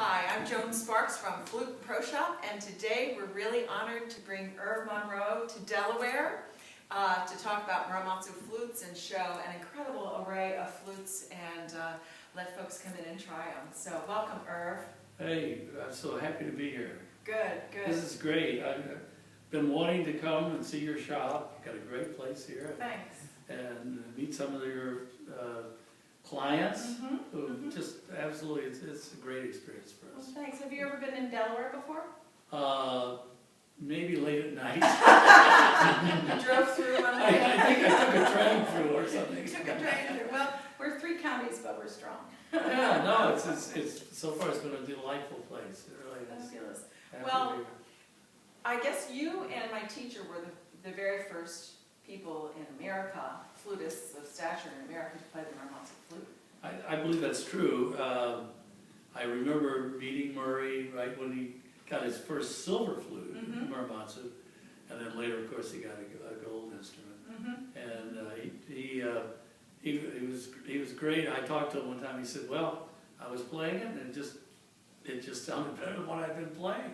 Hi, I'm Joan Sparks from Fltue Pro Shop, and today we're really honored to bring Ervin Monroe to Delaware to talk about Muramatsu Flutes and show an incredible array of flutes and let folks come in and try them. So welcome, Erv. Hey, I'm so happy to be here. Good, good. This is great. I've been wanting to come and see your shop. You've got a great place here. Thanks. And meet some of your clients who just absolutely, it's a great experience for us. Well, thanks. Have you ever been in Delaware before? Maybe late at night. You drove through one I day? think I took a train through or something. You took a train through. Well, we're 3 counties, but we're strong. Yeah, no, it's so far it's been a delightful place. It really is. Fabulous. Happy Well, to be here. I guess you and my teacher were the very first people in America, flutists of stature in America, to play the Muramatsu flute. I believe that's true. I remember meeting Murray right when he got his first silver flute, Muramatsu, and then later, of course, he got a gold instrument. And he was great. I talked to him one time. He said, "Well, I was playing it, and it just sounded better than what I've been playing."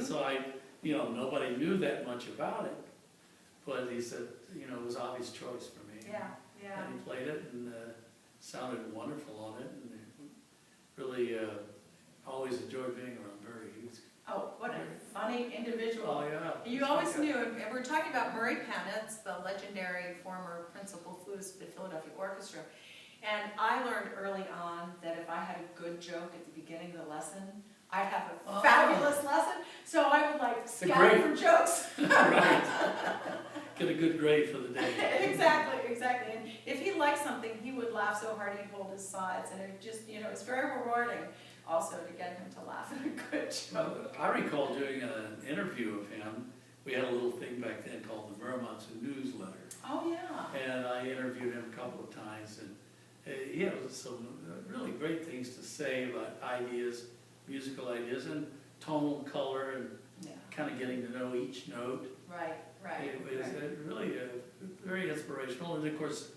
So I, nobody knew that much about it, but he said, it was obvious choice for me. Yeah, yeah. And he played it and sounded wonderful on it, and really always enjoyed being around Murray. He was, Oh, what a funny individual. oh yeah. You always knew, and we're talking about Murray Panitz, the legendary former principal flutist of the Philadelphia Orchestra. And I learned early on that if I had a good joke at the beginning of the lesson, I'd have a fabulous lesson. So I would scout for jokes. Right. Get a good grade for the day. Exactly, exactly. And if he liked something, he would laugh so hard he'd hold his sides. And it just, it's very rewarding also to get him to laugh at a good joke. I recall doing an interview of him. We had a little thing back then called the Muramatsu newsletter. Oh, yeah. And I interviewed him a couple of times, and he had some really great things to say about ideas, musical ideas, and tonal color, and kind of getting to know each note. Right, right. It was really very inspirational, and of course,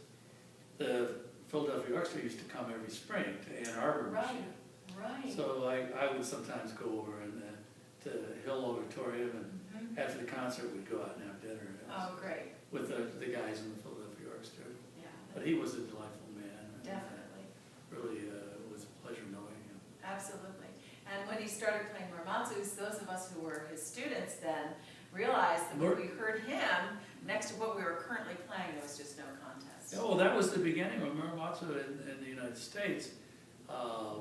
the Philadelphia Orchestra used to come every spring to Ann Arbor, Michigan. Right. So I would sometimes go over to Hill Auditorium, and after the concert, we'd go out and have dinner. Oh, great. With the guys in the Philadelphia Orchestra. Yeah. But he was a delightful man. Definitely. Really, it was a pleasure knowing him. Absolutely. And when he started playing Muramatsus, those of us who were his students then realized that when we heard him, next to what we were currently playing, there was just no contest. Oh, well, that was the beginning of Muramatsu in the United States.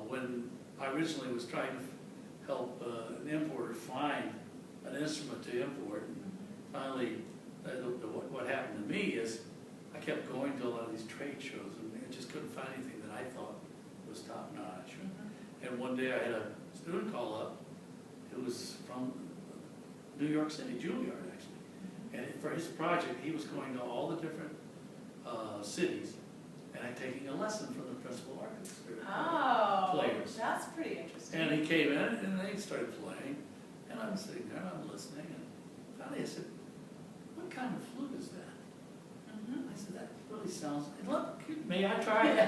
When I originally was trying to help an importer find an instrument to import, finally, what happened to me is I kept going to a lot of these trade shows, and I just couldn't find anything that I thought was top notch. And one day I had a student call up. It was from New York City, Juilliard actually. And for his project, he was going to all the different cities and taking a lesson from the principal orchestra players. That's pretty interesting. And he came in and they started playing, and I'm sitting there and I'm listening, and finally I said, "What kind of flute is that?" I said, "That really sounds, look, may I try it?"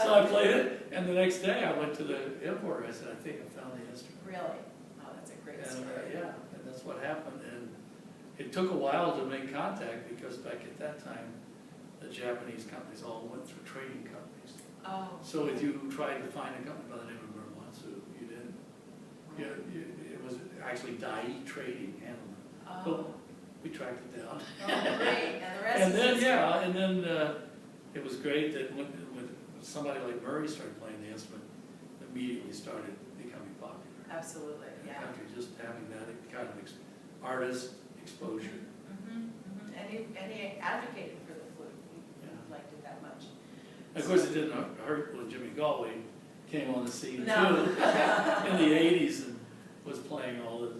So I played it, and the next day I went to the importer. I said, "I think I found the instrument." Really? Oh, that's a great story. Yeah, and that's what happened. And it took a while to make contact because back at that time, the Japanese companies all went through trading companies. Oh. So if you tried to find a company by the name of Muramatsu, you didn't. It was actually Dai Trading handling it. Oh. But we tracked it down. Oh, great. And the rest And is then, history. and then it was great that when somebody like Murray started playing the instrument, it immediately started becoming popular. Absolutely, In yeah. the country, just having that kind of artist exposure. And he advocated for the flute. He liked it that much. And of course, it didn't hurt when Jimmy Galway came on the scene No. too in the '80s and was playing all the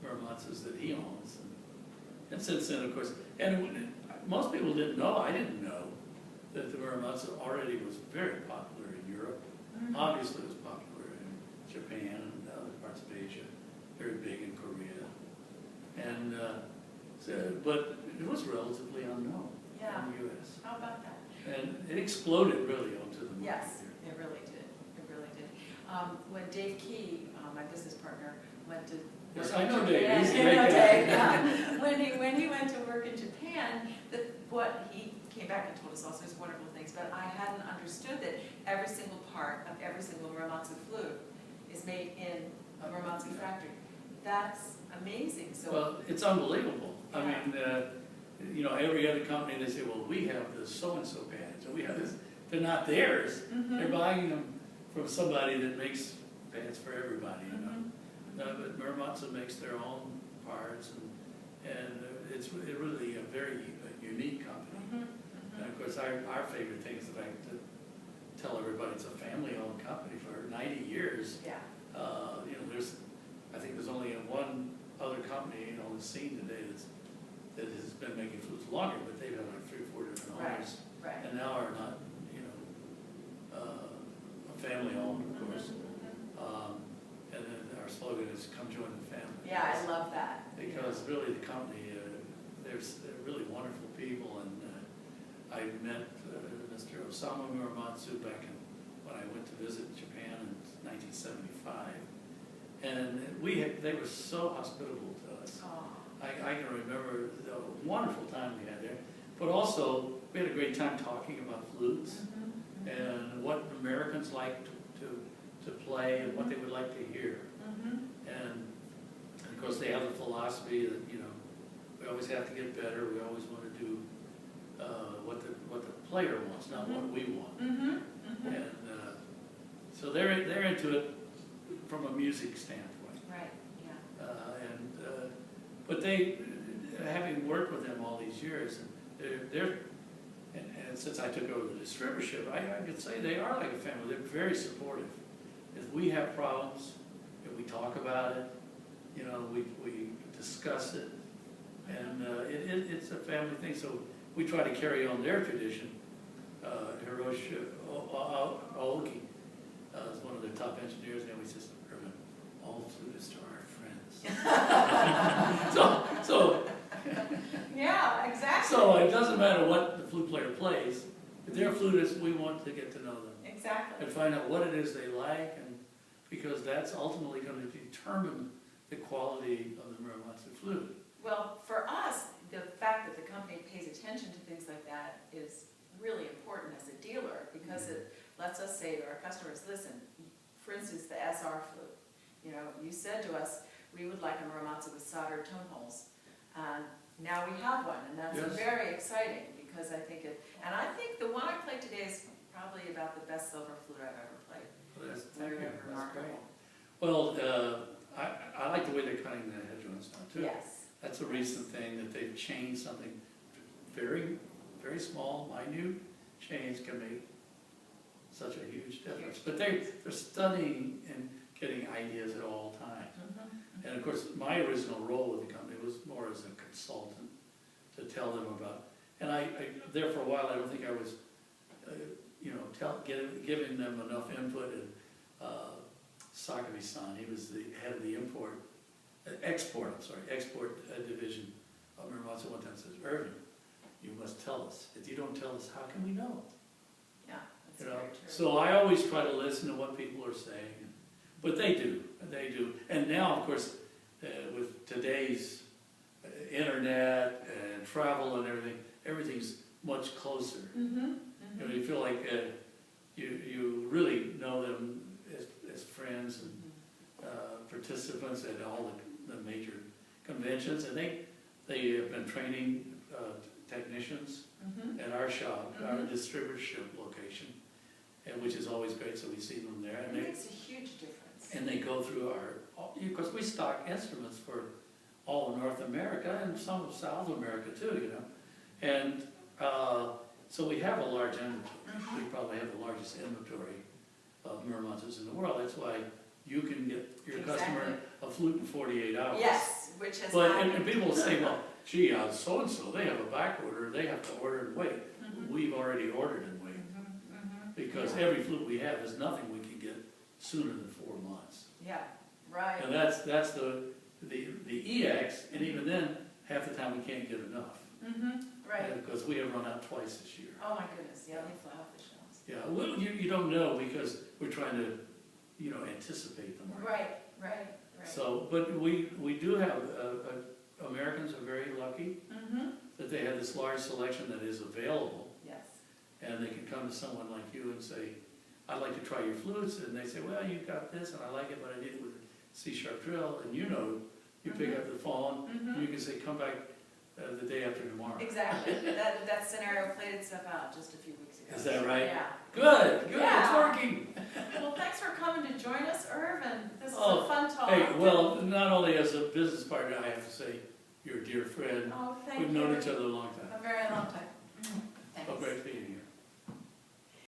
Muramatsus that he owns. And since then, of course, and most people didn't know. I didn't know that the Muramatsu already was very popular in Europe. Obviously, it was popular in Japan and other parts of Asia. Very big in Korea, and but it was relatively unknown in the U.S. How about that? And it exploded really onto the market. Yes, it really did. It really did. When Dave Key, my business partner, went to Yes, work I in know Japan- Dave. He's a you great know guy. Dave, yeah. When he went to work in Japan, what he came back and told us all sorts of wonderful things, but I hadn't understood that every single part of every single Muramatsu flute is made in a Muramatsu factory. That's amazing. So Well, it's unbelievable. I Yeah. mean, you know, every other company, they say, well, we have this so-and-so bands, and we have this. They're not theirs. Mhm. They're buying them from somebody that makes bands for everybody, you know. Mhm. But Muramatsu makes their own parts, and it's really a very unique company. Mhm. And of course, our favorite thing is the fact to tell everybody it's a family-owned company for 90 years. Yeah. You know, I think there's only one other company on the scene today that has been making flutes longer, but they've had like 3 or 4 different owners. Right. And now are not, you know, a family-owned, of course. And then our slogan is "Come join the family." Yeah, I love that. Because really the company, they're really wonderful people, and I met Mr. Osamu Muramatsu back when I went to visit Japan in 1975, and they were so hospitable to us. Oh. I can remember the wonderful time we had there, but also we had a great time talking about flutes Mhm. and what Americans like to play and what they would like to hear. Mhm. And of course, they have the philosophy that, you know, we always have to get better. We always want to do what the player wants, not what we want. Mhm. Mhm. And so they're into it from a music standpoint. Right. Yeah. But they, having worked with them all these years, and since I took over the distributorship, I could say they are like a family. They're very supportive. If we have problems, if we talk about it, you know, we discuss it, and it's a family thing. So we try to carry on their tradition. Hiroshi Aoki is one of their top engineers, and he always says, "Ervin, all flutists are our friends." so Yeah, exactly. So it doesn't matter what the flute player plays. If they're flutists, we want to get to know them Exactly. and find out what it is they like, and because that's ultimately going to determine the quality of the Muramatsu flute. Well, for us, the fact that the company pays attention to things like that is really important as a dealer, because it lets us say to our customers, listen, for instance, the SR flute, you know, you said to us, we would like a Muramatsu with soldered tone holes. Now we have one, and that's Yes. very exciting, because I think the one I played today is probably about the best silver flute I've ever played. Well, It's thank you. really That's remarkable. great. Well, I like the way they're cutting the head joints now too. Yes. That's a recent thing, that they've changed something very, very small, minute change can make such a huge difference. But they're studying and getting ideas at all times. Mhm. And of course, my original role with the company was more as a consultant to tell them about, and I there for a while, I don't think I was, you know, giving them enough input. And Sakabe-san, he was the head of the export division of Muramatsu, one time says, "Ervin, you must tell us. If you don't tell us, how can we know?" Yeah, that's You know, very true. so I always try to listen to what people are saying, but they do. And now, of course, with today's internet and travel and everything's much closer. Mhm. You know, you feel like you really know them as friends and participants at all the major conventions, and they have been training technicians Mhm. at our shop, our Mhm. distributorship location, which is always great, so we see them there. It And makes a huge difference. they go through because we stock instruments for all of North America and some of South America too, you know. And so we have a large inventory. We probably have the largest inventory of Muramatsus in the world. That's why you can get your customer a flute in 48 hours. Yes, which has But, happened. and people will say, well, gee, so-and-so, they have a back order, they have to order and wait. Mhm. We've already ordered and waited, Mhm. Mhm. because Yeah. every flute we have is nothing we can get sooner than 4 months. Yeah, right. And that's the EX, and even then, half the time we can't get enough. Mhm. Right. Because we have run out twice this year. Oh my goodness, yeah, they fly off the shelves. Yeah, well, you don't know, because we're trying to, anticipate the market. Right. So, but we do have, Americans are very lucky that they have this large selection that is available. Yes. And they can come to someone like you and say, I'd like to try your flutes, and they say, well, you've got this, and I like it, but I need it with a C-sharp drill, and you pick up the phone, and you can say, come back the day after tomorrow. Exactly. That scenario played itself out just a few weeks ago. Is that right? Yeah. Good, Yeah. it's working. Well, thanks for coming to join us, Ervin. This is a fun talk. Hey, well, not only as a business partner, I have to say, you're a dear friend. Oh, thank you. We've known each other a long time. A very long time. Thanks. Oh, great being here.